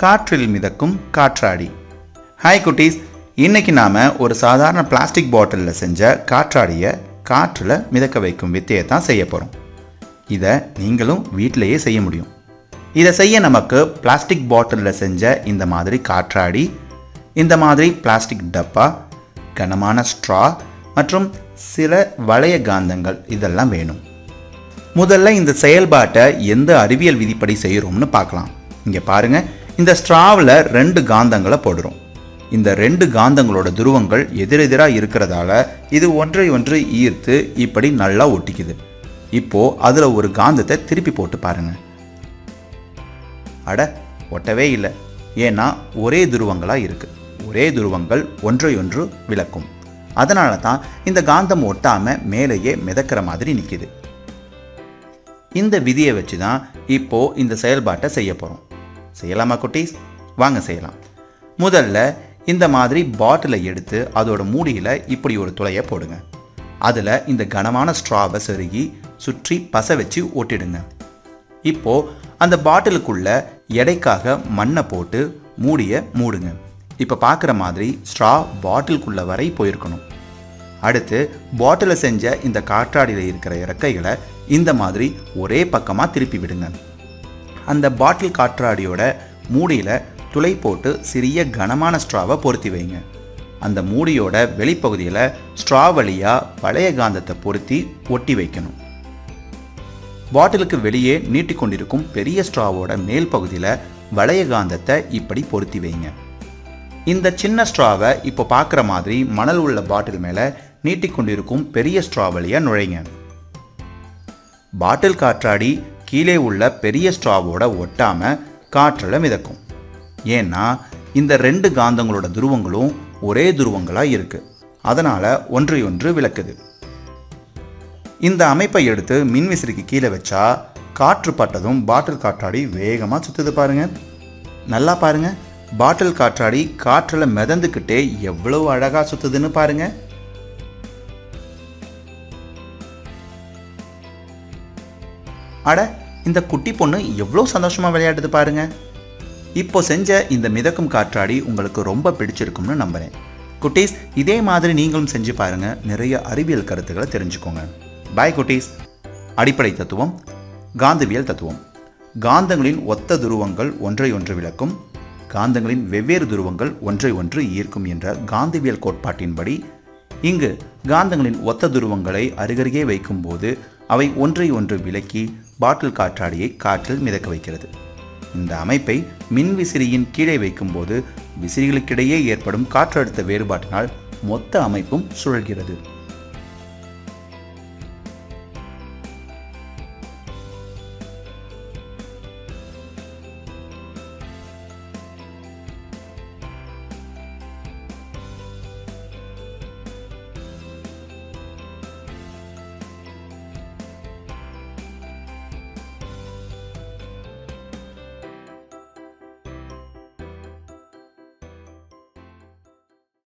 காற்றில் மிதக்கும் காற்றாடி. ஹாய் குட்டீஸ், இன்னைக்கு நாம ஒரு சாதாரண பிளாஸ்டிக் பாட்டிலில் செஞ்ச காற்றாடியை காற்றில் மிதக்க வைக்கும் வித்தையை தான் செய்ய போகிறோம். இதை நீங்களும் வீட்டிலையே செய்ய முடியும். இதை செய்ய நமக்கு பிளாஸ்டிக் பாட்டிலில் செஞ்ச இந்த மாதிரி காற்றாடி, இந்த மாதிரி பிளாஸ்டிக் டப்பா, கனமான ஸ்ட்ரா மற்றும் சில வளைய காந்தங்கள் இதெல்லாம் வேணும். முதல்ல இந்த செயல்பாட்டை எந்த அறிவியல் விதிப்படி செய்கிறோம்னு பார்க்கலாம். இங்கே பாருங்க, இந்த ஸ்ட்ராவில் 2 காந்தங்களை போடுறோம். இந்த 2 காந்தங்களோட துருவங்கள் எதிரெதிராக இருக்கிறதால இது ஒன்றை ஒன்று ஈர்த்து இப்படி நல்லா ஒட்டிக்குது. இப்போ அதில் ஒரு காந்தத்தை திருப்பி போட்டு பாருங்க. அட, ஒட்டவே இல்லை. ஏன்னா ஒரே துருவங்களாக இருக்கு. ஒரே துருவங்கள் ஒன்றை ஒன்று விளக்கும். அதனால தான் இந்த காந்தம் ஒட்டாமல் மேலேயே மிதக்கிற மாதிரி நிற்கிது. இந்த விதியை வச்சு தான் இப்போ இந்த செயல்பாட்டை செய்ய போகிறோம். செய்யலாமா குட்டீஸ்? வாங்க செய்யலாம். முதல்ல இந்த மாதிரி பாட்டிலை எடுத்து அதோட மூடியில் இப்படி ஒரு துளையை போடுங்க. அதில் இந்த கனமான ஸ்ட்ராவை செருகி சுற்றி பசை வச்சு ஒட்டிடுங்க. இப்போ அந்த பாட்டிலுக்குள்ள எடைக்காக மண்ணை போட்டு மூடியை மூடுங்க. இப்போ பார்க்குற மாதிரி ஸ்ட்ரா பாட்டிலுக்குள்ள வரை போயிருக்கணும். அடுத்து பாட்டிலை செஞ்ச இந்த காற்றாடியில் இருக்கிற இறக்கைகளை இந்த மாதிரி ஒரே பக்கமாக திருப்பி விடுங்க. அந்த பாட்டில் காற்றாடியோட மூடியில் துளை போட்டு சிறிய கனமான ஸ்ட்ராவை பொருத்தி வைங்க. அந்த மூடியோட வெளிப்பகுதியில் ஸ்ட்ரா வழியாக வளைய காந்தத்தை பொருத்தி ஒட்டி வைக்கணும். பாட்டிலுக்கு வெளியே நீட்டிக்கொண்டிருக்கும் பெரிய ஸ்ட்ராவோட மேல் பகுதியில் வளைய காந்தத்தை இப்படி பொருத்தி வைங்க. இந்த சின்ன ஸ்ட்ராவை இப்போ பார்க்குற மாதிரி மணல் உள்ள பாட்டில் மேலே நீட்டிக்கொண்டிருக்கும் பெரிய ஸ்ட்ரா வழியாக நுழைங்க. பாட்டில் காற்றாடி கீழே உள்ள பெரிய ஸ்ட்ராவோட ஒட்டாமல் காற்றில் மிதக்கும். ஏன்னா இந்த 2 காந்தங்களோட துருவங்களும் ஒரே துருவங்களாக இருக்குது. அதனால் ஒன்றை ஒன்று விளக்குது. இந்த அமைப்பை எடுத்து மின்விசிறிக்கு கீழே வச்சா காற்று பட்டதும் பாட்டில் காற்றாடி வேகமாக சுற்றுது பாருங்க. நல்லா பாருங்க, பாட்டில் காற்றாடி காற்றில் மிதந்துக்கிட்டே எவ்வளவு அழகாக சுற்றுதுன்னு பாருங்க. அட, இந்த குட்டி பொண்ணு எவ்வளோ சந்தோஷமாக விளையாடுது பாருங்க. இப்போ செஞ்ச இந்த மிதக்கும் காற்றாடி உங்களுக்கு ரொம்ப பிடிச்சிருக்கும்னு நம்புகிறேன். குட்டீஸ், இதே மாதிரி நீங்களும் செஞ்சு பாருங்க. நிறைய அறிவியல் கருத்துக்களை தெரிஞ்சுக்கோங்க. பாய் குட்டீஸ். அடிப்படை தத்துவம், காந்தவியல் தத்துவம். காந்தங்களின் ஒத்த துருவங்கள் ஒன்றை ஒன்று விளக்கும், காந்தங்களின் வெவ்வேறு துருவங்கள் ஒன்றை ஒன்று ஈர்க்கும் என்ற காந்தவியல் கோட்பாட்டின்படி இங்கு காந்தங்களின் ஒத்த துருவங்களை அருகருகே வைக்கும்போது அவை ஒன்றை ஒன்று விலக்கி பாட்டில் காற்றாடியை காற்றில் மிதக்க வைக்கிறது. இந்த அமைப்பை மின் விசிறியின் கீழே வைக்கும்போது விசிறிகளுக்கிடையே ஏற்படும் காற்றழுத்த வேறுபாட்டினால் மொத்த அமைப்பும் சுழல்கிறது.